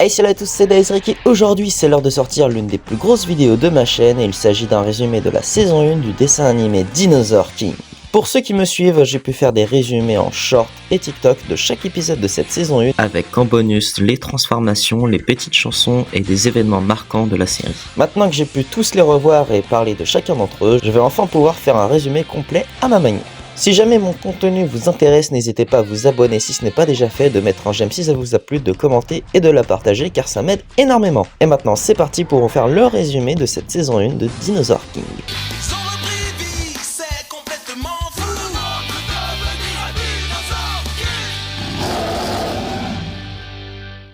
Hey salut à tous, c'est Daezric et aujourd'hui c'est l'heure de sortir l'une des plus grosses vidéos de ma chaîne et il s'agit d'un résumé de la saison 1 du dessin animé Dinosaur King. Pour ceux qui me suivent, j'ai pu faire des résumés en short et TikTok de chaque épisode de cette saison 1 avec en bonus les transformations, les petites chansons et des événements marquants de la série. Maintenant que j'ai pu tous les revoir et parler de chacun d'entre eux, je vais enfin pouvoir faire un résumé complet à ma manière. Si jamais mon contenu vous intéresse, n'hésitez pas à vous abonner si ce n'est pas déjà fait, de mettre un j'aime si ça vous a plu, de commenter et de la partager car ça m'aide énormément. Et maintenant c'est parti pour vous faire le résumé de cette saison 1 de Dinosaur King.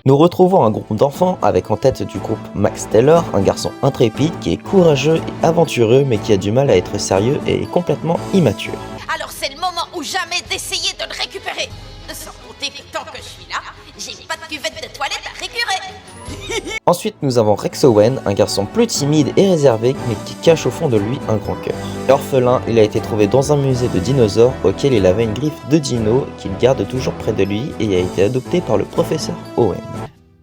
Nous retrouvons un groupe d'enfants avec en tête du groupe Max Taylor, un garçon intrépide qui est courageux et aventureux mais qui a du mal à être sérieux et est complètement immature. Alors c'est le moment ou jamais d'essayer de le récupérer. Sans compter que tant que je suis là, j'ai pas de cuvette de toilette à récurer. Ensuite nous avons Rex Owen, un garçon plus timide et réservé mais qui cache au fond de lui un grand cœur. Orphelin, il a été trouvé dans un musée de dinosaures auquel il avait une griffe de dino qu'il garde toujours près de lui et a été adopté par le professeur Owen.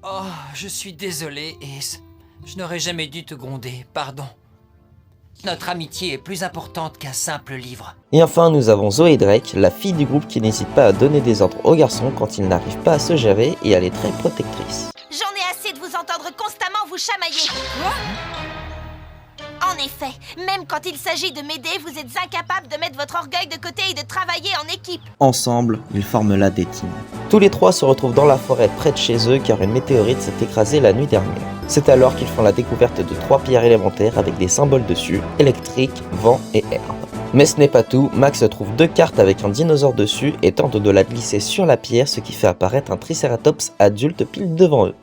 Oh, je suis désolé, Ace. Je n'aurais jamais dû te gronder, pardon. Notre amitié est plus importante qu'un simple livre. Et enfin nous avons Zoé Drake, la fille du groupe qui n'hésite pas à donner des ordres aux garçons quand ils n'arrivent pas à se gérer et elle est très protectrice. J'en ai assez de vous entendre constamment vous chamailler. Quoi ? En effet, même quand il s'agit de m'aider, vous êtes incapable de mettre votre orgueil de côté et de travailler en équipe. Ensemble, ils forment la D-Team. Tous les trois se retrouvent dans la forêt près de chez eux car une météorite s'est écrasée la nuit dernière. C'est alors qu'ils font la découverte de 3 pierres élémentaires avec des symboles dessus, électrique, vent et herbe. Mais ce n'est pas tout, Max trouve 2 cartes avec un dinosaure dessus et tente de la glisser sur la pierre, ce qui fait apparaître un Triceratops adulte pile devant eux.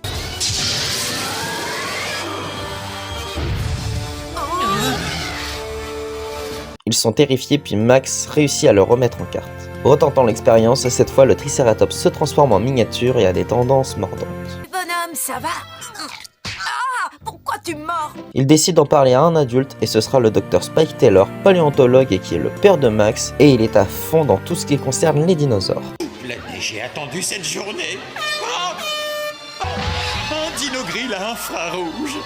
Ils sont terrifiés puis Max réussit à le remettre en carte. Retentant l'expérience, cette fois le Triceratops se transforme en miniature et a des tendances mordantes. Bonhomme, ça va ? Ah, pourquoi tu mords ? Il décide d'en parler à un adulte et ce sera le Dr Spike Taylor, paléontologue et qui est le père de Max, et il est à fond dans tout ce qui concerne les dinosaures. J'ai attendu cette journée. Un dino grill à infrarouge.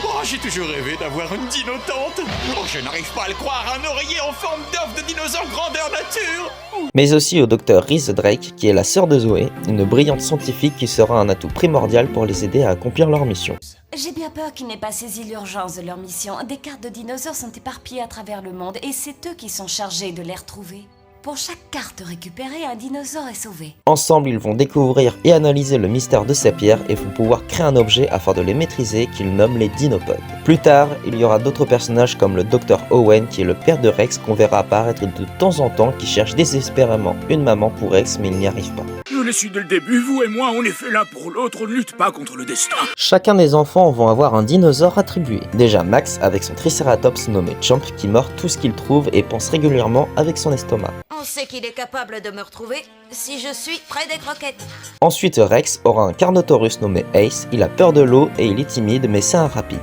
Oh, j'ai toujours rêvé d'avoir une dino-tante. Oh, je n'arrive pas à le croire, un oreiller en forme d'œuf de dinosaure grandeur nature. Mais aussi au Dr Rhys Drake, qui est la sœur de Zoé, une brillante scientifique qui sera un atout primordial pour les aider à accomplir leur mission. J'ai bien peur qu'ils n'aient pas saisi l'urgence de leur mission. Des cartes de dinosaures sont éparpillées à travers le monde et c'est eux qui sont chargés de les retrouver. Pour chaque carte récupérée, un dinosaure est sauvé. Ensemble, ils vont découvrir et analyser le mystère de ces pierres et vont pouvoir créer un objet afin de les maîtriser qu'ils nomment les dinopodes. Plus tard, il y aura d'autres personnages comme le Dr Owen qui est le père de Rex qu'on verra apparaître de temps en temps qui cherche désespérément une maman pour Rex mais il n'y arrive pas. Je l'ai su dès le début, vous et moi, on est fait l'un pour l'autre, on ne lutte pas contre le destin. Chacun des enfants vont avoir un dinosaure attribué. Déjà Max avec son Triceratops nommé Champ qui mord tout ce qu'il trouve et pense régulièrement avec son estomac. On sait qu'il est capable de me retrouver si je suis près des croquettes. Ensuite Rex aura un Carnotaurus nommé Ace, il a peur de l'eau et il est timide mais c'est un rapide.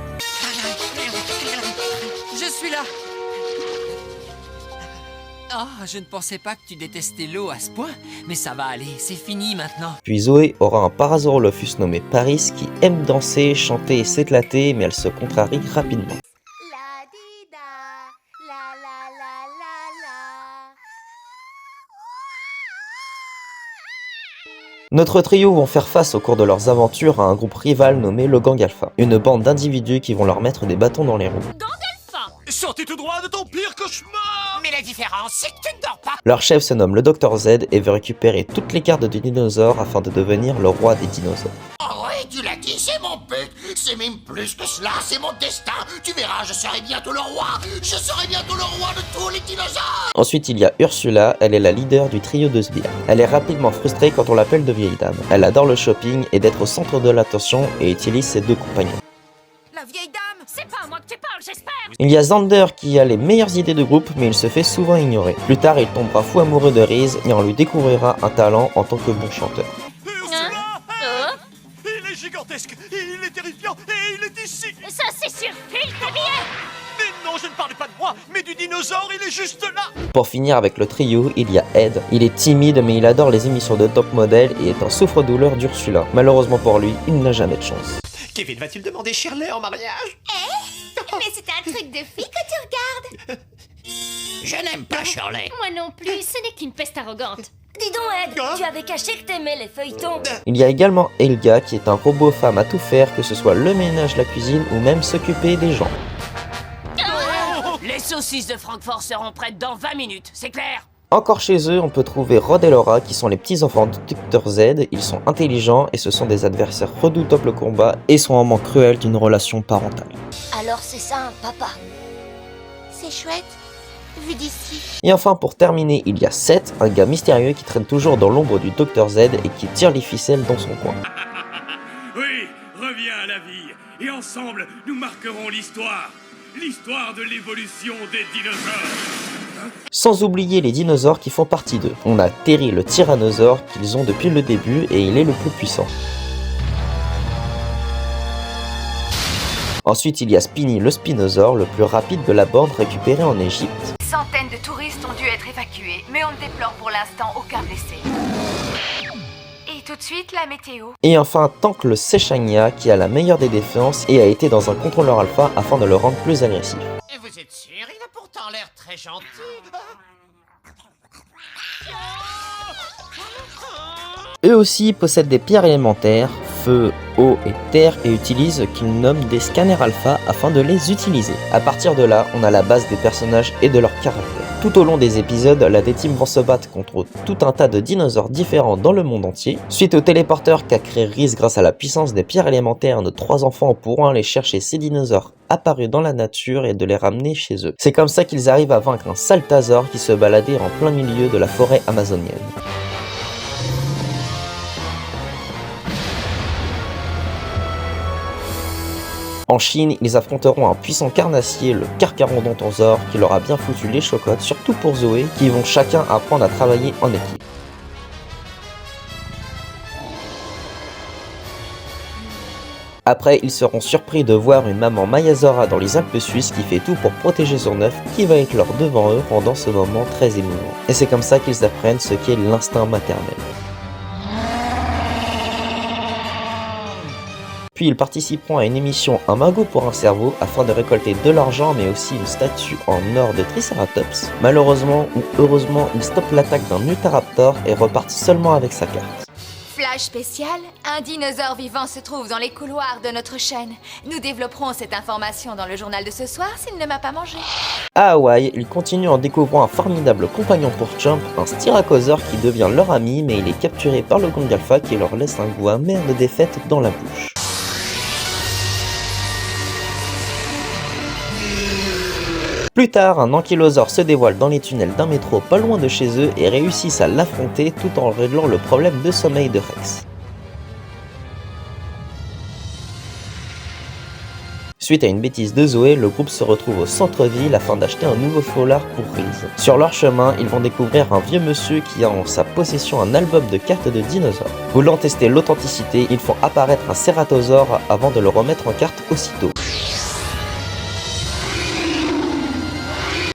Je suis là. Oh, je ne pensais pas que tu détestais l'eau à ce point, mais ça va aller, c'est fini maintenant. Puis Zoé aura un Parasaurolophus nommé Paris qui aime danser, chanter et s'éclater mais elle se contrarie rapidement. Notre trio vont faire face au cours de leurs aventures à un groupe rival nommé le Gang Alpha, une bande d'individus qui vont leur mettre des bâtons dans les roues. Sortez tout droit de ton pire cauchemar. Mais la différence, c'est que tu ne dors pas. Leur chef se nomme le Dr Z et veut récupérer toutes les cartes de dinosaures afin de devenir le roi des dinosaures. Oh ouais, tu l'as dit, c'est mon but. C'est même plus que cela, c'est mon destin. Tu verras, je serai bientôt le roi. Je serai bientôt le roi de tous les dinosaures. Ensuite, il y a Ursula, elle est la leader du trio de sbires. Elle est rapidement frustrée quand on l'appelle de vieille dame. Elle adore le shopping et d'être au centre de l'attention et utilise ses 2 compagnons. La vieille dame, c'est pas à moi que tu parles, j'espère. Il y a Xander qui a les meilleures idées de groupe mais il se fait souvent ignorer. Plus tard, il tombera fou amoureux de Rhys et on lui découvrira un talent en tant que bon chanteur. Il est gigantesque, il est terrifiant et il est ici. Ça c'est sur fil de billets. Mais non, je ne parle pas de moi, mais du dinosaure, il est juste là. Pour finir avec le trio, il y a Ed. Il est timide mais il adore les émissions de Top Model et est un souffre-douleur d'Ursula. Malheureusement pour lui, il n'a jamais de chance. Kevin va-t-il demander Shirley en mariage? Mais c'est un truc de fille que tu regardes. Je n'aime pas Shirley. Moi non plus, ce n'est qu'une peste arrogante. Dis donc, Ed, tu avais caché que t'aimais les feuilletons. Il y a également Helga qui est un robot femme à tout faire, que ce soit le ménage, la cuisine ou même s'occuper des gens. Les saucisses de Francfort seront prêtes dans 20 minutes, c'est clair? Encore chez eux, on peut trouver Rod et Laura qui sont les petits-enfants de Dr Z. Ils sont intelligents et ce sont des adversaires redoutables au combat et sont un moment cruel d'une relation parentale. Alors c'est ça un papa. C'est chouette, vu d'ici. Et enfin, pour terminer, il y a Seth, un gars mystérieux qui traîne toujours dans l'ombre du Dr Z et qui tire les ficelles dans son coin. Oui, reviens à la vie, et ensemble, nous marquerons l'histoire. L'histoire de l'évolution des dinosaures. Sans oublier les dinosaures qui font partie d'eux. On a Terry le tyrannosaure qu'ils ont depuis le début et il est le plus puissant. Ensuite, il y a Spiny le spinosaure, le plus rapide de la bande récupéré en Égypte. Centaines de touristes ont dû être évacués, mais on ne déplore pour l'instant aucun blessé. Et tout de suite, la météo. Et enfin, Tank le Sechania qui a la meilleure des défenses et a été dans un contrôleur alpha afin de le rendre plus agressif. Et vous êtes sûr? Il a pourtant l'air très gentil. Eux aussi possèdent des pierres élémentaires, feu, eau et terre, et utilisent ce qu'ils nomment des scanners alpha afin de les utiliser. À partir de là, on a la base des personnages et de leur caractère. Tout au long des épisodes, la D-Team vont se battre contre tout un tas de dinosaures différents dans le monde entier. Suite au téléporteur qu'a créé Reese grâce à la puissance des pierres élémentaires, nos 3 enfants pourront aller chercher ces dinosaures apparus dans la nature et de les ramener chez eux. C'est comme ça qu'ils arrivent à vaincre un Saltasaur qui se baladait en plein milieu de la forêt amazonienne. En Chine, ils affronteront un puissant carnassier, le Carcharodontosaure, qui leur a bien foutu les chocottes, surtout pour Zoé, qui vont chacun apprendre à travailler en équipe. Après, ils seront surpris de voir une maman Mayazora dans les Alpes suisses qui fait tout pour protéger son œuf, qui va éclore devant eux pendant ce moment très émouvant. Et c'est comme ça qu'ils apprennent ce qu'est l'instinct maternel. Puis ils participeront à une émission Un magot pour un cerveau afin de récolter de l'argent mais aussi une statue en or de Triceratops. Malheureusement ou heureusement, ils stoppent l'attaque d'un Utahraptor et repartent seulement avec sa carte. Flash spécial, un dinosaure vivant se trouve dans les couloirs de notre chaîne. Nous développerons cette information dans le journal de ce soir s'il ne m'a pas mangé. À Hawaï, ils continuent en découvrant un formidable compagnon pour Chump, un Styracosaure qui devient leur ami mais il est capturé par le gang alpha qui leur laisse un goût amer de défaite dans la bouche. Plus tard, un ankylosaure se dévoile dans les tunnels d'un métro pas loin de chez eux et réussissent à l'affronter tout en réglant le problème de sommeil de Rex. Suite à une bêtise de Zoé, le groupe se retrouve au centre-ville afin d'acheter un nouveau foulard pour Reese. Sur leur chemin, ils vont découvrir un vieux monsieur qui a en sa possession un album de cartes de dinosaures. Voulant tester l'authenticité, ils font apparaître un cératosaure avant de le remettre en carte aussitôt.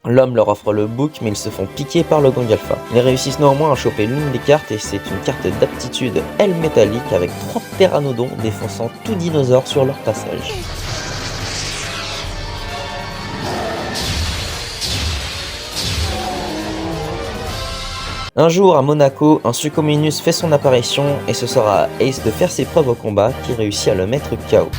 L'homme leur offre le book mais ils se font piquer par le gang alpha. Ils réussissent néanmoins à choper l'une des cartes et c'est une carte d'aptitude L métallique avec 3 pteranodons défonçant tout dinosaure sur leur passage. Un jour à Monaco, un Suchominus fait son apparition et ce sera à Ace de faire ses preuves au combat qui réussit à le mettre KO.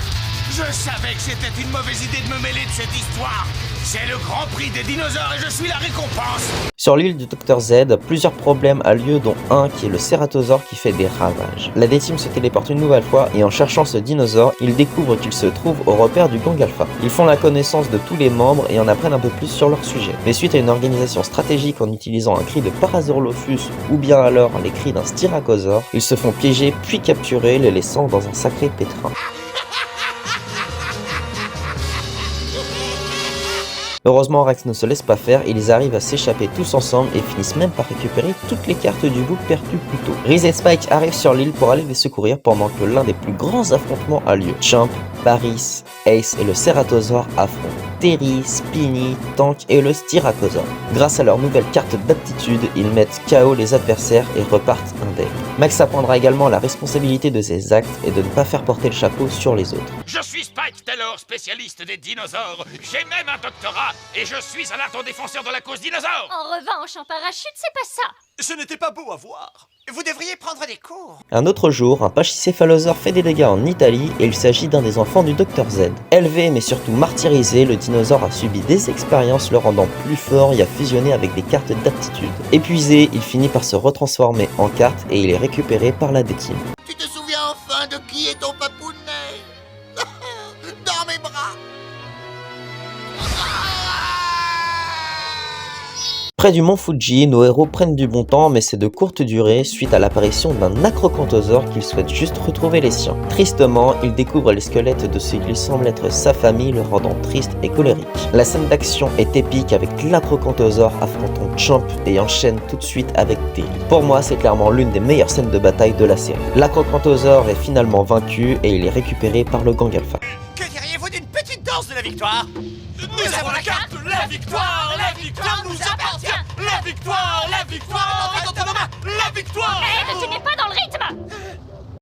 Je savais que c'était une mauvaise idée de me mêler de cette histoire. C'est le grand prix des dinosaures et je suis la récompense. Sur l'île du Dr Z, plusieurs problèmes a lieu dont un qui est le cératosaure qui fait des ravages. La D-Team se téléporte une nouvelle fois et en cherchant ce dinosaure, ils découvrent qu'il se trouve au repère du gang alpha. Ils font la connaissance de tous les membres et en apprennent un peu plus sur leur sujet. Mais suite à une organisation stratégique en utilisant un cri de Parasaurolophus ou bien alors les cris d'un Styracosaure, ils se font piéger puis capturer, les laissant dans un sacré pétrin. Heureusement, Rex ne se laisse pas faire, ils arrivent à s'échapper tous ensemble et finissent même par récupérer toutes les cartes du book perdues plus tôt. Reese et Spike arrivent sur l'île pour aller les secourir pendant que l'un des plus grands affrontements a lieu. Chump, Paris, Ace et le Cératosaure affrontent. Terry, Spiny, Tank et le Styracosaur. Grâce à leur nouvelle carte d'aptitude, ils mettent KO les adversaires et repartent indemnes. Max apprendra également la responsabilité de ses actes et de ne pas faire porter le chapeau sur les autres. Je suis Spike Taylor, spécialiste des dinosaures. J'ai même un doctorat et je suis un ardent défenseur de la cause dinosaure. En revanche, en parachute, c'est pas ça. Ce n'était pas beau à voir. Vous devriez prendre des cours. Un autre jour, un pachycéphalosaure fait des dégâts en Italie et il s'agit d'un des enfants du Dr Z. Élevé mais surtout martyrisé, le dinosaure a subi des expériences le rendant plus fort et a fusionné avec des cartes d'aptitude. Épuisé, il finit par se retransformer en carte et il est récupéré par la D-Team. Tu te souviens enfin de qui est ton papounet? Dans mes bras. Près du mont Fuji, nos héros prennent du bon temps mais c'est de courte durée suite à l'apparition d'un acrocanthosaure qu'ils souhaitent juste retrouver les siens. Tristement, ils découvrent les squelettes de ce qui semble être sa famille, le rendant triste et colérique. La scène d'action est épique avec l'acrocanthosaure affrontant Champ et enchaîne tout de suite avec Terry. Pour moi, c'est clairement l'une des meilleures scènes de bataille de la série. L'acrocanthosaure est finalement vaincu et il est récupéré par le Gang Alpha. Que diriez-vous d'une petite danse de la victoire? Nous avons la carte, la victoire nous appartient. La victoire est entre nos mains. La victoire. Tu n'es pas dans le rythme.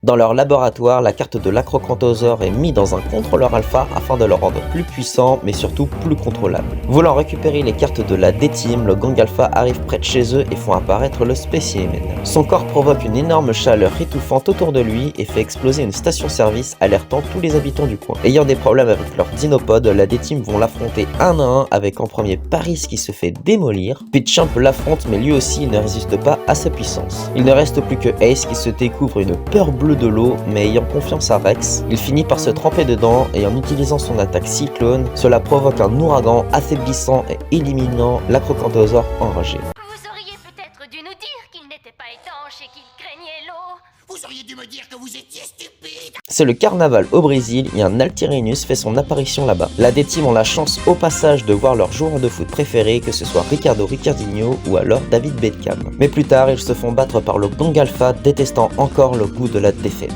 Dans leur laboratoire, la carte de l'acrocanthosaure est mise dans un contrôleur alpha afin de le rendre plus puissant mais surtout plus contrôlable. Voulant récupérer les cartes de la D-Team, le Gang Alpha arrive près de chez eux et font apparaître le spécimen. Son corps provoque une énorme chaleur étouffante autour de lui et fait exploser une station-service alertant tous les habitants du coin. Ayant des problèmes avec leur dinopode, la D-Team vont l'affronter un à un avec en premier Paris qui se fait démolir, puis Champ l'affronte mais lui aussi ne résiste pas à sa puissance. Il ne reste plus que Ace qui se découvre une peur bleue de l'eau, mais ayant confiance à Rex, il finit par se tremper dedans et en utilisant son attaque cyclone, cela provoque un ouragan affaiblissant et éliminant l'acrocanthosaure enragé. Vous auriez peut-être dû nous dire qu'il n'était pas étanche et qu'il craignait l'eau. Vous auriez dû me dire que vous étiez stupide. C'est le carnaval au Brésil et un Altirinus fait son apparition là-bas. La D-Team ont la chance au passage de voir leur joueur de foot préféré, que ce soit Ricardo Ricardinho ou alors David Beckham. Mais plus tard, ils se font battre par le Gang Alpha, détestant encore le goût de la défaite.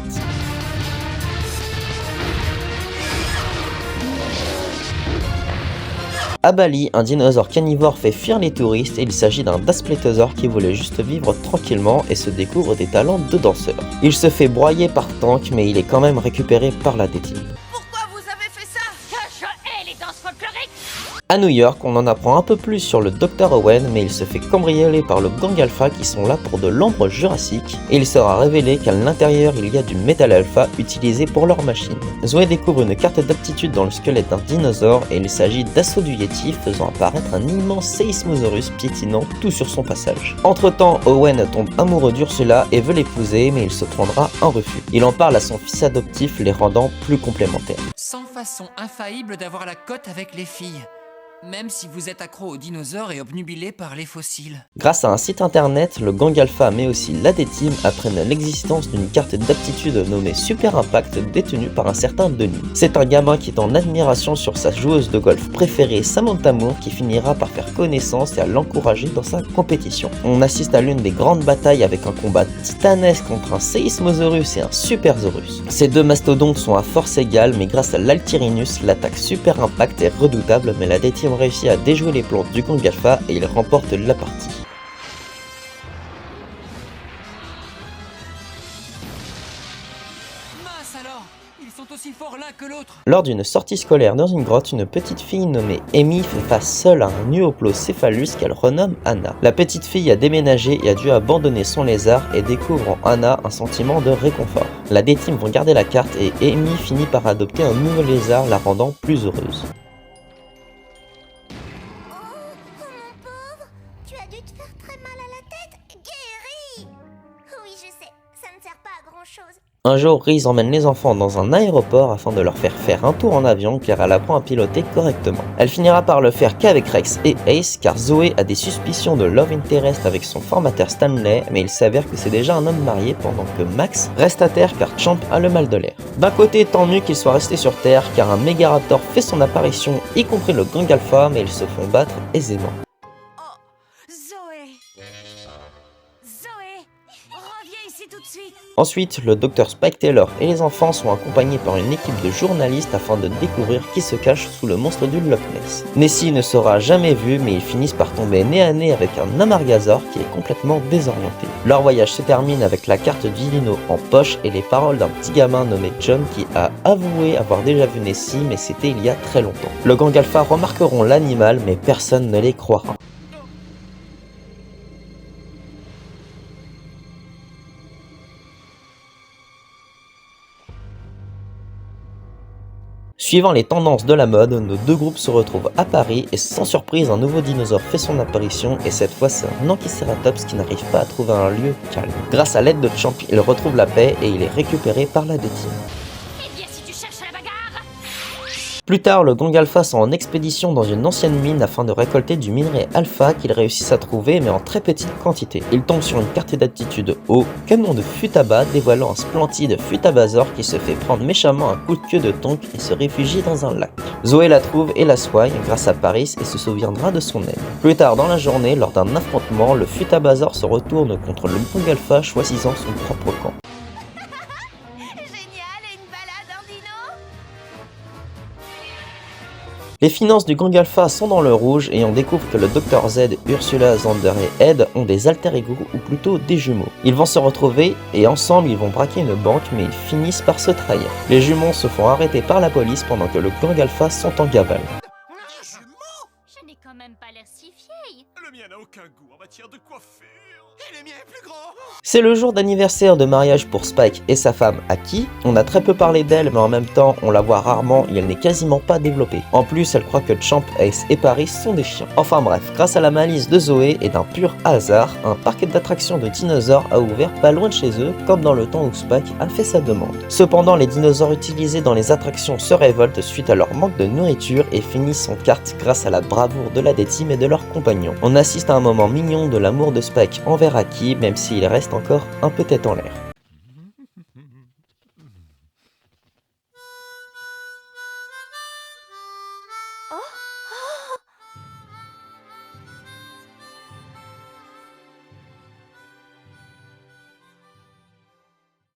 À Bali, un dinosaure carnivore fait fuir les touristes et il s'agit d'un Daspletosaure qui voulait juste vivre tranquillement et se découvre des talents de danseur. Il se fait broyer par Tank mais il est quand même récupéré par la D-Team. Pourquoi vous avez fait ça? Je hais les danses folkloriques. À New York, on en apprend un peu plus sur le Dr Owen, mais il se fait cambrioler par le Gang Alpha qui sont là pour de l'ombre jurassique, et il sera révélé qu'à l'intérieur il y a du métal alpha utilisé pour leur machine. Zoé découvre une carte d'aptitude dans le squelette d'un dinosaure et il s'agit d'Assaut du Yeti faisant apparaître un immense Seismosaurus piétinant tout sur son passage. Entre temps, Owen tombe amoureux d'Ursula et veut l'épouser, mais il se prendra un refus. Il en parle à son fils adoptif, les rendant plus complémentaires. Sans façon infaillible d'avoir la cote avec les filles. Même si vous êtes accro aux dinosaures et obnubilé par les fossiles. Grâce à un site internet, le Gang Alpha mais aussi la D-Team apprennent l'existence d'une carte d'aptitude nommée Super Impact détenue par un certain Denis. C'est un gamin qui est en admiration sur sa joueuse de golf préférée Samantha Moore qui finira par faire connaissance et à l'encourager dans sa compétition. On assiste à l'une des grandes batailles avec un combat titanesque contre un Seismosaurus et un Supersaurus. Ces deux mastodontes sont à force égale mais grâce à l'Altirinus, l'attaque Super Impact est redoutable mais la D-Team réussit à déjouer les plantes du Gang Alpha et il remporte la partie. Mince alors, ils sont aussi forts l'un que l'autre. Lors d'une sortie scolaire dans une grotte, une petite fille nommée Amy fait face seule à un Nuoplocéphalus qu'elle renomme Anna. La petite fille a déménagé et a dû abandonner son lézard et découvre en Anna un sentiment de réconfort. La D-Team vont garder la carte et Amy finit par adopter un nouveau lézard, la rendant plus heureuse. Tu as dû te faire très mal à la tête. Guéri! Oui, je sais, ça ne sert pas à grand-chose. Un jour, Reese emmène les enfants dans un aéroport afin de leur faire un tour en avion car elle apprend à piloter correctement. Elle finira par le faire qu'avec Rex et Ace car Zoé a des suspicions de love interest avec son formateur Stanley, mais il s'avère que c'est déjà un homme marié pendant que Max reste à terre car Champ a le mal de l'air. D'un côté, tant mieux qu'il soit resté sur terre car un Megaraptor fait son apparition, y compris le Gang Alpha, mais ils se font battre aisément. Zoé, reviens ici tout de suite. Ensuite, le Dr Spike Taylor et les enfants sont accompagnés par une équipe de journalistes afin de découvrir qui se cache sous le monstre du Loch Ness. Nessie ne sera jamais vue, mais ils finissent par tomber nez à nez avec un Amargazor qui est complètement désorienté. Leur voyage se termine avec la carte du dino en poche et les paroles d'un petit gamin nommé John qui a avoué avoir déjà vu Nessie, mais c'était il y a très longtemps. Le gang Alpha remarqueront l'animal, mais personne ne les croira. Suivant les tendances de la mode, nos deux groupes se retrouvent à Paris et sans surprise, un nouveau dinosaure fait son apparition et cette fois c'est un Anchiceratops qui n'arrive pas à trouver un lieu calme. Grâce à l'aide de Champ, il retrouve la paix et il est récupéré par la D-Team. Eh bien, si tu cherches la bagarre. Plus tard, le gang Alpha sont en expédition dans une ancienne mine afin de récolter du minerai alpha qu'ils réussissent à trouver mais en très petite quantité. Ils tombent sur une carte d'aptitude au canon de Futaba dévoilant un splendide Futabazor qui se fait prendre méchamment un coup de queue de tonk et se réfugie dans un lac. Zoé la trouve et la soigne grâce à Paris et se souviendra de son aide. Plus tard dans la journée, lors d'un affrontement, le Futabazor se retourne contre le gang Alpha choisissant son propre camp. Génial, une balade en dino? Les finances du gang Alpha sont dans le rouge et on découvre que le Dr Z, Ursula, Xander et Ed ont des alter ego ou plutôt des jumeaux. Ils vont se retrouver et ensemble ils vont braquer une banque mais ils finissent par se trahir. Les jumeaux se font arrêter par la police pendant que le gang Alpha sont en cavale. Je n'ai quand même pas l'air si vieille. Le mien n'a aucun goût en matière de coiffure. Et le mien est plus grand. C'est le jour d'anniversaire de mariage pour Spike et sa femme Aki. On a très peu parlé d'elle mais en même temps on la voit rarement et elle n'est quasiment pas développée. En plus elle croit que Champ, Ace et Paris sont des chiens. Enfin bref, grâce à la malice de Zoé et d'un pur hasard, un parc d'attractions de dinosaures a ouvert pas loin de chez eux comme dans le temps où Spike a fait sa demande. Cependant les dinosaures utilisés dans les attractions se révoltent suite à leur manque de nourriture et finissent en carte grâce à la bravoure de la D-Team et de leurs compagnons. On assiste à un moment mignon de l'amour de Spike envers Aki même s'il reste encore un peu tête en l'air.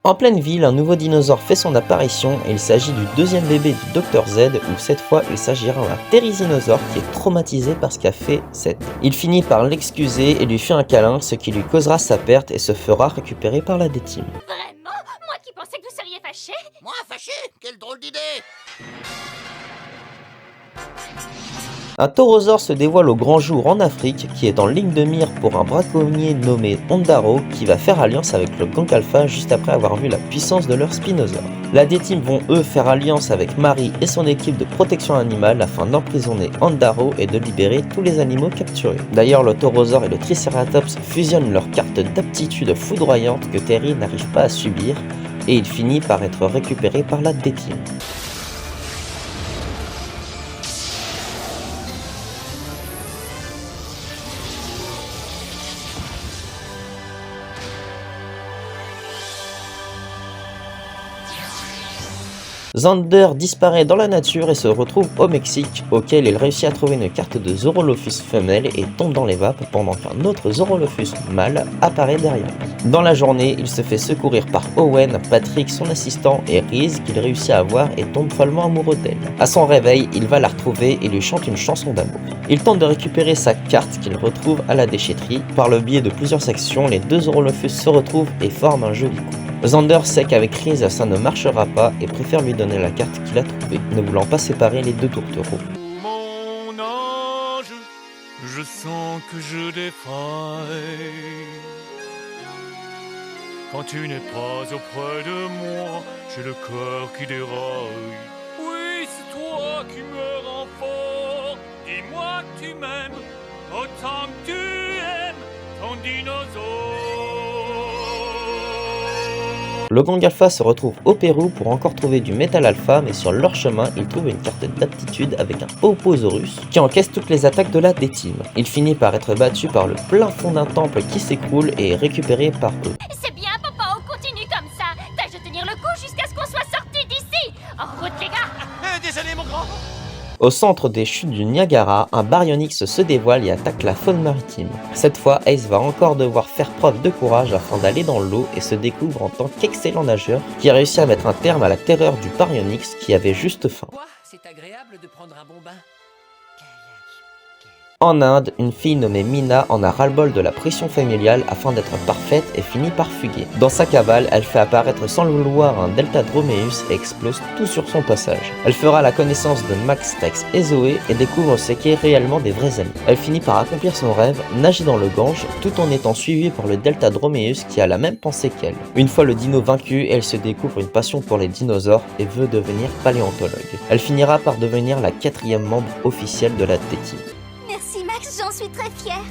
En pleine ville, un nouveau dinosaure fait son apparition et il s'agit du deuxième bébé du Dr Z où cette fois il s'agira d'un Therizinosaure qui est traumatisé par ce qu'a fait Seth. Il finit par l'excuser et lui fait un câlin, ce qui lui causera sa perte et se fera récupérer par la D-Team. Vraiment? Moi qui pensais que vous seriez fâché? Moi, fâché? Quelle drôle d'idée! Un taurosaure se dévoile au grand jour en Afrique qui est en ligne de mire pour un braconnier nommé Ondaro qui va faire alliance avec le gang Alpha juste après avoir vu la puissance de leur spinosaure. La D-Team vont eux faire alliance avec Marie et son équipe de protection animale afin d'emprisonner Ondaro et de libérer tous les animaux capturés. D'ailleurs le taurosaure et le Triceratops fusionnent leurs cartes d'aptitude foudroyante que Terry n'arrive pas à subir et il finit par être récupéré par la D-Team. Xander disparaît dans la nature et se retrouve au Mexique, auquel il réussit à trouver une carte de Zorolophus femelle et tombe dans les vapes pendant qu'un autre Zorolophus mâle apparaît derrière lui. Dans la journée, il se fait secourir par Owen, Patrick, son assistant et Reese qu'il réussit à avoir et tombe follement amoureux d'elle. À son réveil, il va la retrouver et lui chante une chanson d'amour. Il tente de récupérer sa carte qu'il retrouve à la déchetterie. Par le biais de plusieurs sections, les deux Zorolophus se retrouvent et forment un joli couple. Xander sait qu'avec Reese ça ne marchera pas et préfère lui donner la carte qu'il a trouvée, ne voulant pas séparer les deux tourtereaux. Mon ange, je sens que je défaille. Quand tu n'es pas auprès de moi, j'ai le cœur qui déraille. Oui, c'est toi qui me rends fort. Dis-moi que tu m'aimes autant que tu aimes ton dinosaure. Le gang Alpha se retrouve au Pérou pour encore trouver du métal alpha, mais sur leur chemin, ils trouvent une carte d'aptitude avec un Oposaurus qui encaisse toutes les attaques de la D-Team. Il finit par être battu par le plein fond d'un temple qui s'écroule et est récupéré par eux. C'est bien, papa, on continue comme ça. Tâche de tenir le coup jusqu'à ce qu'on soit sorti d'ici. En route, les gars. Désolé, mon grand. Au centre des chutes du Niagara, un baryonyx se dévoile et attaque la faune maritime. Cette fois, Ace va encore devoir faire preuve de courage afin d'aller dans l'eau et se découvre en tant qu'excellent nageur qui a réussi à mettre un terme à la terreur du baryonyx qui avait juste faim. C'est agréable de prendre un bon bain. En Inde, une fille nommée Mina en a ras-le-bol de la pression familiale afin d'être parfaite et finit par fuguer. Dans sa cavale, elle fait apparaître sans le vouloir un Delta Dromeus et explose tout sur son passage. Elle fera la connaissance de Max, Rex et Zoé et découvre ce qu'est réellement des vrais amis. Elle finit par accomplir son rêve, nager dans le Gange, tout en étant suivie par le Delta Dromeus qui a la même pensée qu'elle. Une fois le dino vaincu, elle se découvre une passion pour les dinosaures et veut devenir paléontologue. Elle finira par devenir la 4e membre officielle de la T-Team. Merci Max, j'en suis très fière.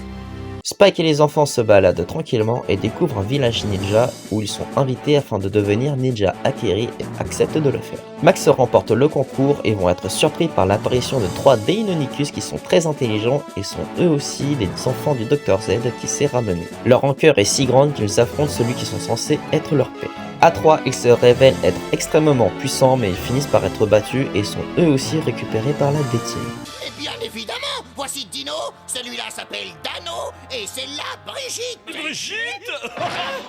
Spike et les enfants se baladent tranquillement et découvrent un village ninja où ils sont invités afin de devenir ninja acquéris et acceptent de le faire. Max remporte le concours et vont être surpris par l'apparition de 3 Deinonychus qui sont très intelligents et sont eux aussi des enfants du Dr Z qui s'est ramené. Leur rancœur est si grande qu'ils affrontent celui qui sont censés être leur père. À 3, ils se révèlent être extrêmement puissants mais ils finissent par être battus et sont eux aussi récupérés par la D-Team. Et bien évidemment, voici Dino, celui-là s'appelle Dano, et c'est là Brigitte. Brigitte.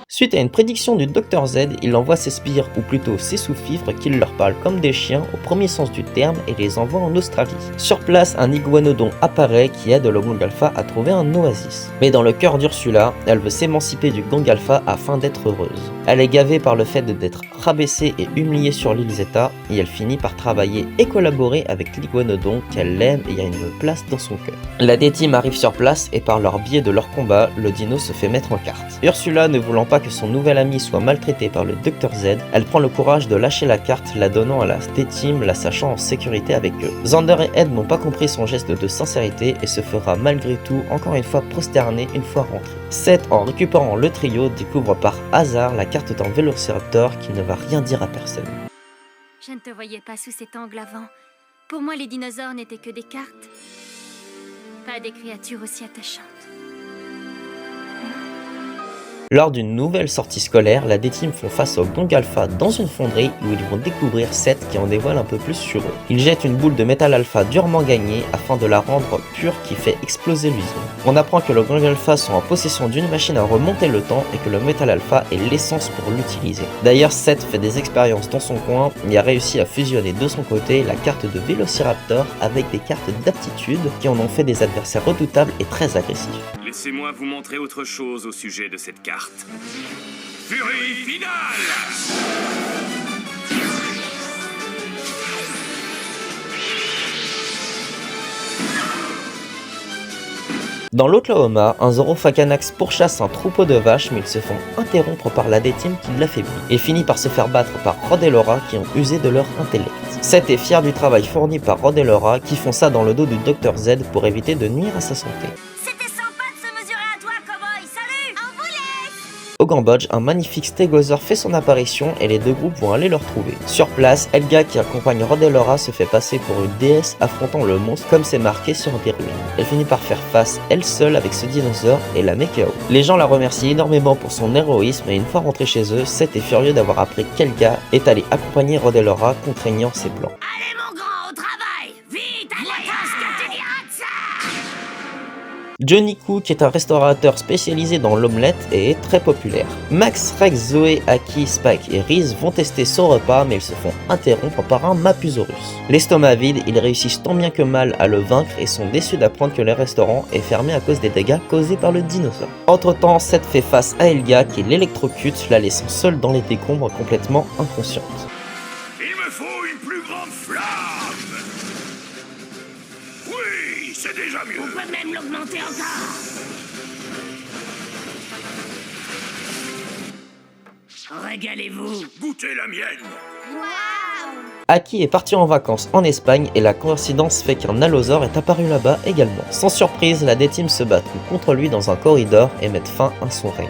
Suite à une prédiction du Dr Z, il envoie ses sbires, ou plutôt ses sous-fifres, qui leur parlent comme des chiens au premier sens du terme et les envoie en Australie. Sur place, un iguanodon apparaît qui aide le gang alpha à trouver un oasis. Mais dans le cœur d'Ursula, elle veut s'émanciper du gang alpha afin d'être heureuse. Elle est gavée par le fait d'être rabaissée et humiliée sur l'île Zeta, et elle finit par travailler et collaborer avec l'iguanodon qu'elle aime et a une place dans son cœur. La D-Team arrive sur place et par leur biais de leur combat, le dino se fait mettre en carte. Ursula, ne voulant pas que son nouvel ami soit maltraité par le Dr Z, elle prend le courage de lâcher la carte, la donnant à la D-Team, la sachant en sécurité avec eux. Xander et Ed n'ont pas compris son geste de sincérité et se fera malgré tout encore une fois prosterner une fois rentré. Seth, en récupérant le trio, découvre par hasard la carte d'un Vélociraptor qui ne va rien dire à personne. Je ne te voyais pas sous cet angle avant. Pour moi, les dinosaures n'étaient que des cartes. Pas des créatures aussi attachantes. Lors d'une nouvelle sortie scolaire, la D-Team font face au gang alpha dans une fonderie où ils vont découvrir Seth qui en dévoile un peu plus sur eux. Il jette une boule de métal alpha durement gagnée afin de la rendre pure qui fait exploser l'usine. On apprend que le gang alpha sont en possession d'une machine à remonter le temps et que le métal alpha est l'essence pour l'utiliser. D'ailleurs, Seth fait des expériences dans son coin et a réussi à fusionner de son côté la carte de Vélociraptor avec des cartes d'aptitude qui en ont fait des adversaires redoutables et très agressifs. Laissez-moi vous montrer autre chose au sujet de cette carte. Furie finale! Dans l'Oklahoma, un Zorophaganax pourchasse un troupeau de vaches mais ils se font interrompre par la D-Team qui l'affaiblit et finit par se faire battre par Rod et Laura qui ont usé de leur intellect. Seth est fier du travail fourni par Rod et Laura qui font ça dans le dos du Dr Z pour éviter de nuire à sa santé. C'était sympa de se mesurer à toi, cowboy. Salut. On vous laisse. Au Cambodge, un magnifique stégosaure fait son apparition et les deux groupes vont aller le retrouver. Sur place, Helga qui accompagne Rod et Laura se fait passer pour une déesse affrontant le monstre comme c'est marqué sur des ruines. Elle finit par faire face elle seule avec ce dinosaure et la met KO. Les gens la remercient énormément pour son héroïsme et une fois rentrés chez eux, Seth est furieux d'avoir appris qu'Helga est allée accompagner Rod et Laura contraignant ses plans. Allez mon grand, au travail. Vite, allez. Qu'est-ce que tu diras de ça? Johnny Cook est un restaurateur spécialisé dans l'omelette et est très populaire. Max, Rex, Zoé, Aki, Spike et Reese vont tester son repas mais ils se font interrompre par un Mapusaurus. L'estomac vide, ils réussissent tant bien que mal à le vaincre et sont déçus d'apprendre que le restaurant est fermé à cause des dégâts causés par le dinosaure. Entre temps, Seth fait face à Helga qui l'électrocute, la laissant seule dans les décombres complètement inconsciente. Il me faut une plus grande flamme! Oui, c'est déjà mieux! On peut même l'augmenter encore. Régalez-vous. Goûtez la mienne! Waouh. Aki est parti en vacances en Espagne et la coïncidence fait qu'un allosaure est apparu là-bas également. Sans surprise, la D-Team se battent contre lui dans un corridor et mettent fin à son règne.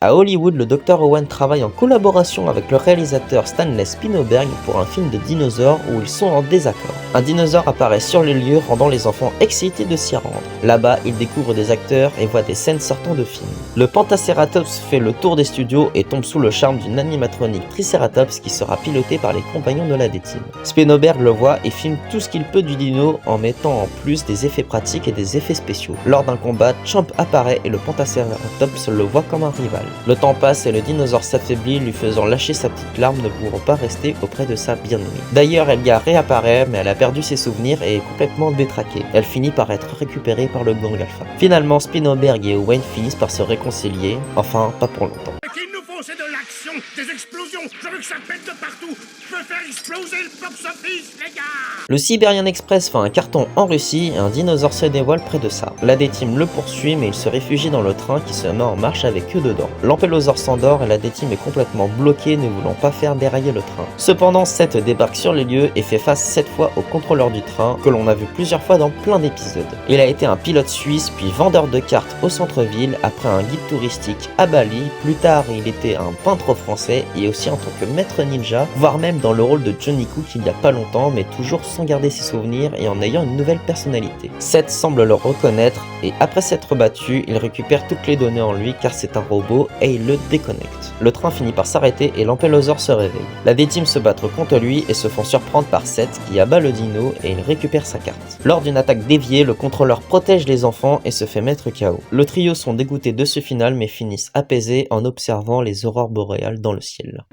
À Hollywood, le Dr Owen travaille en collaboration avec le réalisateur Stanley Spielberg pour un film de dinosaures où ils sont en désaccord. Un dinosaure apparaît sur le lieu, rendant les enfants excités de s'y rendre. Là-bas, ils découvrent des acteurs et voient des scènes sortant de films. Le Pentaceratops fait le tour des studios et tombe sous le charme d'une animatronique Triceratops qui sera pilotée par les compagnons de la D-Team. Spielberg le voit et filme tout ce qu'il peut du dino en mettant en plus des effets pratiques et des effets spéciaux. Lors d'un combat, Champ apparaît et le Pentaceratops le voit comme un rival. Le temps passe et le dinosaure s'affaiblit, lui faisant lâcher sa petite larme, ne pouvant pas rester auprès de sa bien-aimée. D'ailleurs, Elga réapparaît, mais elle a perdu ses souvenirs et est complètement détraquée. Elle finit par être récupérée par le gang alpha. Finalement, Spielberg et Owen finissent par se réconcilier, enfin, pas pour longtemps. Ce qu'il nous faut, c'est de l'action, des explosions. Je veux que ça pète de partout. Je veux faire exploser le box-office, les gars. Le Siberian Express fait un carton en Russie et un dinosaure se dévoile près de ça. La D-Team le poursuit, mais il se réfugie dans le train qui se met en marche avec eux dedans. L'Ampélosaure s'endort et la D-Team est complètement bloquée, ne voulant pas faire dérailler le train. Cependant, Seth débarque sur les lieux et fait face cette fois au contrôleur du train, que l'on a vu plusieurs fois dans plein d'épisodes. Il a été un pilote suisse, puis vendeur de cartes au centre-ville, après un guide touristique à Bali. Plus tard, il était un peintre français et aussi en tant que maître ninja, voire même dans le rôle de Johnny Cook il y a pas longtemps, mais toujours sans garder ses souvenirs et en ayant une nouvelle personnalité. Seth semble le reconnaître et après s'être battu, il récupère toutes les données en lui car c'est un robot et il le déconnecte. Le train finit par s'arrêter et l'Ampélosaure se réveille. La D-Team se battent contre lui et se font surprendre par Seth qui abat le dino et il récupère sa carte. Lors d'une attaque déviée, le contrôleur protège les enfants et se fait mettre KO. Le trio sont dégoûtés de ce final mais finissent apaisés en observant les aurores boréales dans le ciel.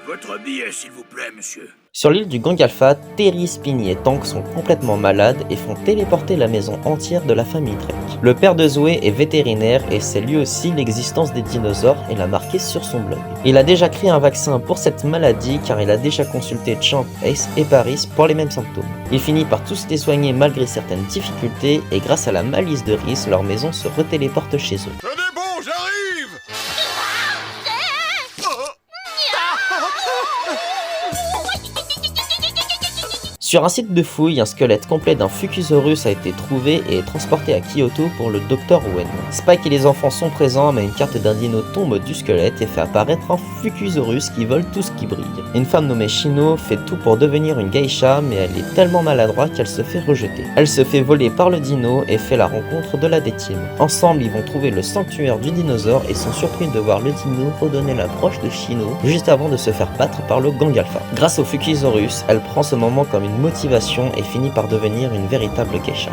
Votre billet, s'il vous plaît, monsieur. Sur l'île du Gang Alpha, Terry, Spinny et Tank sont complètement malades et font téléporter la maison entière de la famille Trek. Le père de Zoé est vétérinaire et sait lui aussi l'existence des dinosaures et l'a marqué sur son blog. Il a déjà créé un vaccin pour cette maladie car il a déjà consulté Champ, Ace et Paris pour les mêmes symptômes. Il finit par tous les soigner malgré certaines difficultés et grâce à la malice de Rhys, leur maison se retéléporte chez eux. Tenez bon, j'arrive. Sur un site de fouille, un squelette complet d'un Fukusaurus a été trouvé et est transporté à Kyoto pour le Dr Owen. Spike et les enfants sont présents, mais une carte d'un dino tombe du squelette et fait apparaître un Fukusaurus qui vole tout ce qui brille. Une femme nommée Shino fait tout pour devenir une geisha, mais elle est tellement maladroite qu'elle se fait rejeter. Elle se fait voler par le dino et fait la rencontre de la D-Team. Ensemble, ils vont trouver le sanctuaire du dinosaure et sont surpris de voir le dino redonner l'approche de Shino juste avant de se faire battre par le gang alpha. Grâce au Fukusaurus, elle prend ce moment comme une motivation et finit par devenir une véritable geisha.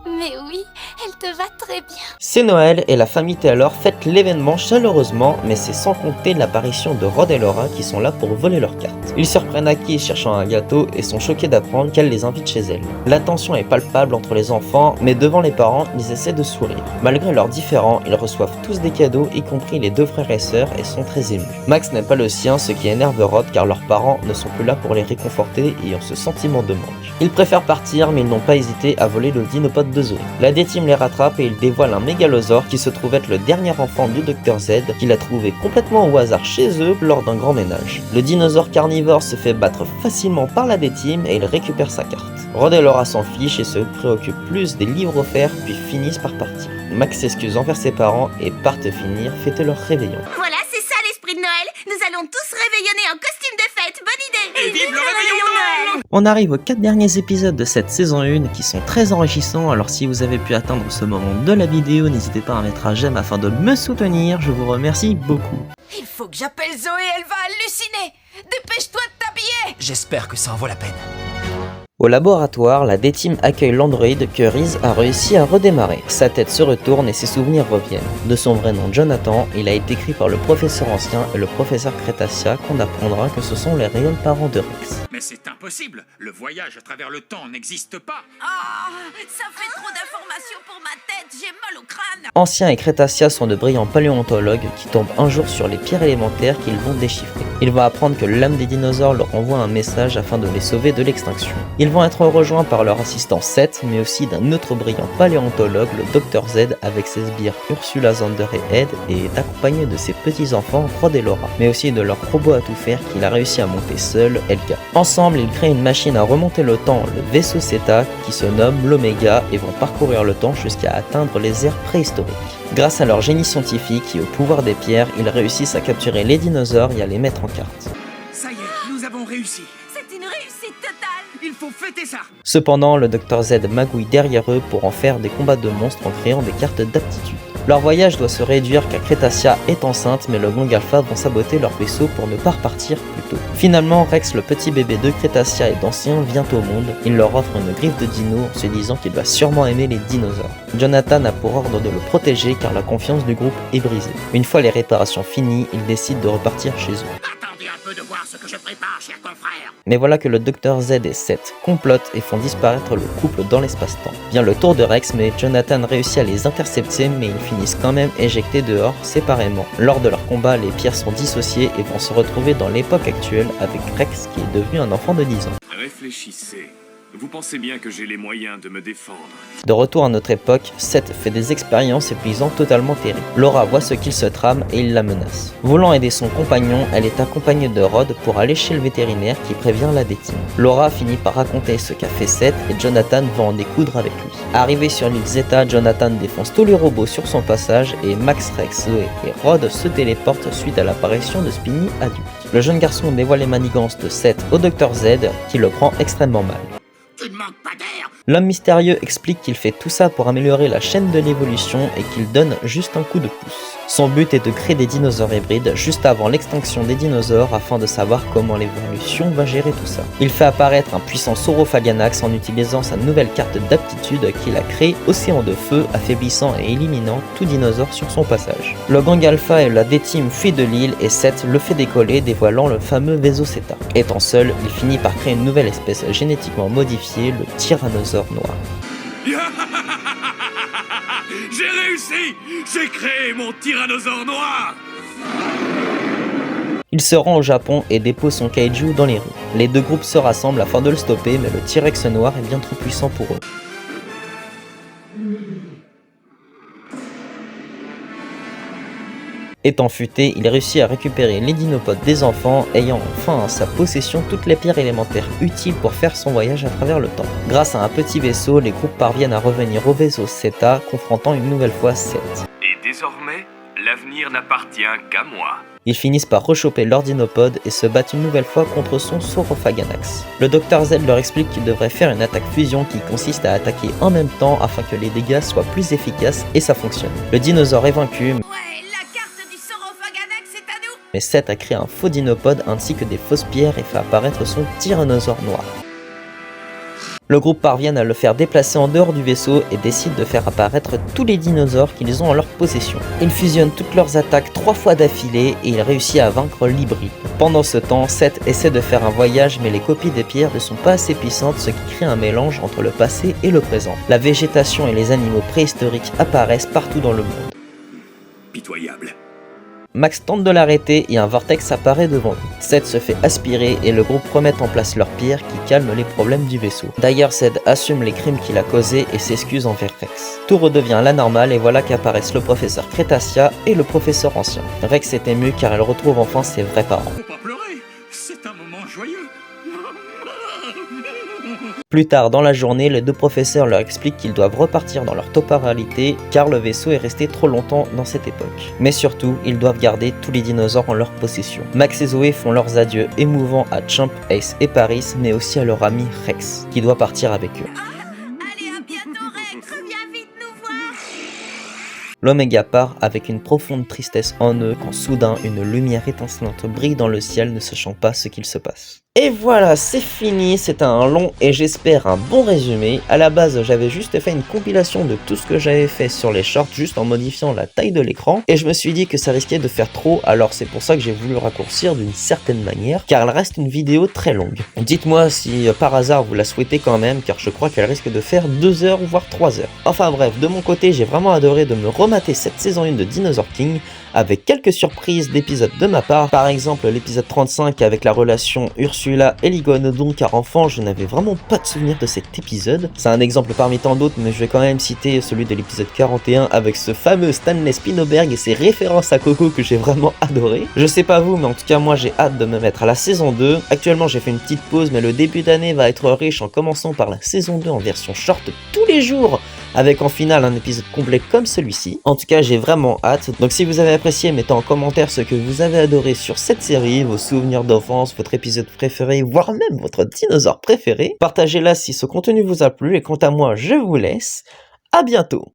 Mais oui, elle te va très bien. C'est Noël et la famille Taylor fête l'événement chaleureusement, mais c'est sans compter l'apparition de Rod et Laura qui sont là pour voler leurs cartes. Ils surprennent Aki cherchant un gâteau et sont choqués d'apprendre qu'elle les invite chez elle. La tension est palpable entre les enfants, mais devant les parents, ils essaient de sourire. Malgré leurs différends, ils reçoivent tous des cadeaux, y compris les deux frères et sœurs, et sont très émus. Max n'est pas le sien, ce qui énerve Rod car leurs parents ne sont plus là pour les réconforter et ont ce sentiment de manque. Ils préfèrent partir, mais ils n'ont pas hésité à voler le dinopode de Zoé. La D-Team les rattrape et ils dévoilent un mégalosaure qui se trouve être le dernier enfant du Dr Z qu'il a trouvé complètement au hasard chez eux lors d'un grand ménage. Le dinosaure carnivore se fait battre facilement par la D-Team et il récupère sa carte. Rod et Laura s'en fichent et se préoccupent plus des livres offerts puis finissent par partir. Max s'excuse envers ses parents et partent finir fêter leur réveillon. Voilà, c'est ça l'esprit de Noël. Nous allons tous réveillonner en costume de fête. Bonne idée. Et vive le réveillon de Noël! On arrive aux 4 derniers épisodes de cette saison 1 qui sont très enrichissants, alors si vous avez pu atteindre ce moment de la vidéo, n'hésitez pas à mettre un j'aime afin de me soutenir, je vous remercie beaucoup. Il faut que j'appelle Zoé, elle va halluciner. Dépêche-toi de t'habiller. J'espère que ça en vaut la peine. Au laboratoire, la D-Team accueille l'androïde que Rhys a réussi à redémarrer. Sa tête se retourne et ses souvenirs reviennent. De son vrai nom Jonathan, il a été écrit par le professeur ancien et le professeur Cretacia qu'on apprendra que ce sont les réels parents de Rex. Mais c'est impossible. Le voyage à travers le temps n'existe pas. Ah, ça fait trop d'informations pour ma tête. J'ai mal au crâne. Ancien et Cretacia sont de brillants paléontologues qui tombent un jour sur les pierres élémentaires qu'ils vont déchiffrer. Ils vont apprendre que l'âme des dinosaures leur envoie un message afin de les sauver de l'extinction. Ils vont être rejoints par leur assistant Seth, mais aussi d'un autre brillant paléontologue, le Dr Z, avec ses sbires Ursula, Xander et Ed, et est accompagné de ses petits-enfants Rod et Laura, mais aussi de leur robot à tout faire qu'il a réussi à monter seul, Elka. Ensemble, ils créent une machine à remonter le temps, le vaisseau Zeta, qui se nomme l'Oméga, et vont parcourir le temps jusqu'à atteindre les ères préhistoriques. Grâce à leur génie scientifique et au pouvoir des pierres, ils réussissent à capturer les dinosaures et à les mettre en carte. Ça y est, nous avons réussi. C'est une réussite totale. Il faut fêter ça. Cependant, le Dr Z magouille derrière eux pour en faire des combats de monstres en créant des cartes d'aptitude. Leur voyage doit se réduire car Cretacia est enceinte, mais le gang Alpha vont saboter leur vaisseau pour ne pas repartir plus tôt. Finalement, Rex, le petit bébé de Cretacia et d'Ancien, vient au monde. Il leur offre une griffe de dino en se disant qu'il va sûrement aimer les dinosaures. Jonathan a pour ordre de le protéger car la confiance du groupe est brisée. Une fois les réparations finies, ils décident de repartir chez eux. Attendez un peu de voir ce que je prépare, cher confrère. Mais voilà que le Dr Z et Seth complotent et font disparaître le couple dans l'espace-temps. Vient le tour de Rex, mais Jonathan réussit à les intercepter, mais ils finissent quand même éjectés dehors séparément. Lors de leur combat, les pierres sont dissociées et vont se retrouver dans l'époque actuelle avec Rex qui est devenu un enfant de 10 ans. Réfléchissez. Vous pensez bien que j'ai les moyens de me défendre. De retour à notre époque, Seth fait des expériences épuisant totalement terribles. Laura voit ce qu'il se trame et il la menace. Voulant aider son compagnon, elle est accompagnée de Rod pour aller chez le vétérinaire qui prévient la détime. Laura finit par raconter ce qu'a fait Seth et Jonathan va en découdre avec lui. Arrivé sur l'île Zeta, Jonathan défonce tous les robots sur son passage et Max, Rex, Zoé et Rod se téléportent suite à l'apparition de Spinny adulte. Le jeune garçon dévoile les manigances de Seth au Dr Z qui le prend extrêmement mal. Tu ne manques pas d'air. L'homme mystérieux explique qu'il fait tout ça pour améliorer la chaîne de l'évolution et qu'il donne juste un coup de pouce. Son but est de créer des dinosaures hybrides juste avant l'extinction des dinosaures afin de savoir comment l'évolution va gérer tout ça. Il fait apparaître un puissant Saurophaganax en utilisant sa nouvelle carte d'aptitude qu'il a créée Océan de Feu, affaiblissant et éliminant tout dinosaure sur son passage. Le gang Alpha et la D-Team fuient de l'île et Seth le fait décoller, dévoilant le fameux vaisseau Zeta. Étant seul, il finit par créer une nouvelle espèce génétiquement modifiée, le Tyrannosaure noir. J'ai réussi! J'ai créé mon tyrannosaure noir! Il se rend au Japon et dépose son kaiju dans les rues. Les deux groupes se rassemblent afin de le stopper, mais le T-Rex noir est bien trop puissant pour eux. Étant futé, il réussit à récupérer les dinopodes des enfants, ayant enfin en sa possession toutes les pierres élémentaires utiles pour faire son voyage à travers le temps. Grâce à un petit vaisseau, les groupes parviennent à revenir au vaisseau Zeta, confrontant une nouvelle fois Seth. Et désormais, l'avenir n'appartient qu'à moi. Ils finissent par rechoper leur dinopode et se battent une nouvelle fois contre son Saurophaganax. Le Dr Z leur explique qu'il devrait faire une attaque fusion qui consiste à attaquer en même temps afin que les dégâts soient plus efficaces et ça fonctionne. Le dinosaure est vaincu, mais Seth a créé un faux dinopode ainsi que des fausses pierres et fait apparaître son tyrannosaure noir. Le groupe parvient à le faire déplacer en dehors du vaisseau et décide de faire apparaître tous les dinosaures qu'ils ont en leur possession. Ils fusionnent toutes leurs attaques 3 fois d'affilée et il réussit à vaincre l'hybride. Pendant ce temps, Seth essaie de faire un voyage mais les copies des pierres ne sont pas assez puissantes, ce qui crée un mélange entre le passé et le présent. La végétation et les animaux préhistoriques apparaissent partout dans le monde. Pitoyable. Max tente de l'arrêter et un vortex apparaît devant lui. Seth se fait aspirer et le groupe remet en place leur pierre qui calme les problèmes du vaisseau. D'ailleurs, Seth assume les crimes qu'il a causés et s'excuse envers Rex. Tout redevient à la normale et voilà qu'apparaissent le professeur Cretacia et le professeur Ancien. Rex est ému car elle retrouve enfin ses vrais parents. Faut pas pleurer, c'est un moment joyeux. Plus tard dans la journée, les deux professeurs leur expliquent qu'ils doivent repartir dans leur temporalité car le vaisseau est resté trop longtemps dans cette époque. Mais surtout, ils doivent garder tous les dinosaures en leur possession. Max et Zoé font leurs adieux émouvants à Champ, Ace et Paris, mais aussi à leur ami Rex, qui doit partir avec eux. Allez, à bientôt, Rex. Reviens vite nous voir. L'Oméga part avec une profonde tristesse en eux quand soudain une lumière étincelante brille dans le ciel ne sachant pas ce qu'il se passe. Et voilà, c'est fini, c'était un long et j'espère un bon résumé. À la base, j'avais juste fait une compilation de tout ce que j'avais fait sur les shorts, juste en modifiant la taille de l'écran. Et je me suis dit que ça risquait de faire trop, alors c'est pour ça que j'ai voulu raccourcir d'une certaine manière, car elle reste une vidéo très longue. Dites-moi si par hasard vous la souhaitez quand même, car je crois qu'elle risque de faire 2 heures voire 3 heures. Enfin bref, de mon côté, j'ai vraiment adoré de me remater cette saison 1 de Dinosaur King. avec quelques surprises d'épisodes de ma part. Par exemple, l'épisode 35 avec la relation Ursula et l'Iguanodon, car enfant, je n'avais vraiment pas de souvenir de cet épisode. C'est un exemple parmi tant d'autres, mais je vais quand même citer celui de l'épisode 41 avec ce fameux Stanley Spinoberg et ses références à Coco que j'ai vraiment adoré. Je sais pas vous, mais en tout cas, moi j'ai hâte de me mettre à la saison 2. Actuellement, j'ai fait une petite pause, mais le début d'année va être riche en commençant par la saison 2 en version short tous les jours, avec en finale un épisode complet comme celui-ci. En tout cas, j'ai vraiment hâte. Donc si vous avez apprécié, mettez en commentaire ce que vous avez adoré sur cette série, vos souvenirs d'enfance, votre épisode préféré, voire même votre dinosaure préféré. Partagez-la si ce contenu vous a plu, et quant à moi, je vous laisse. À bientôt.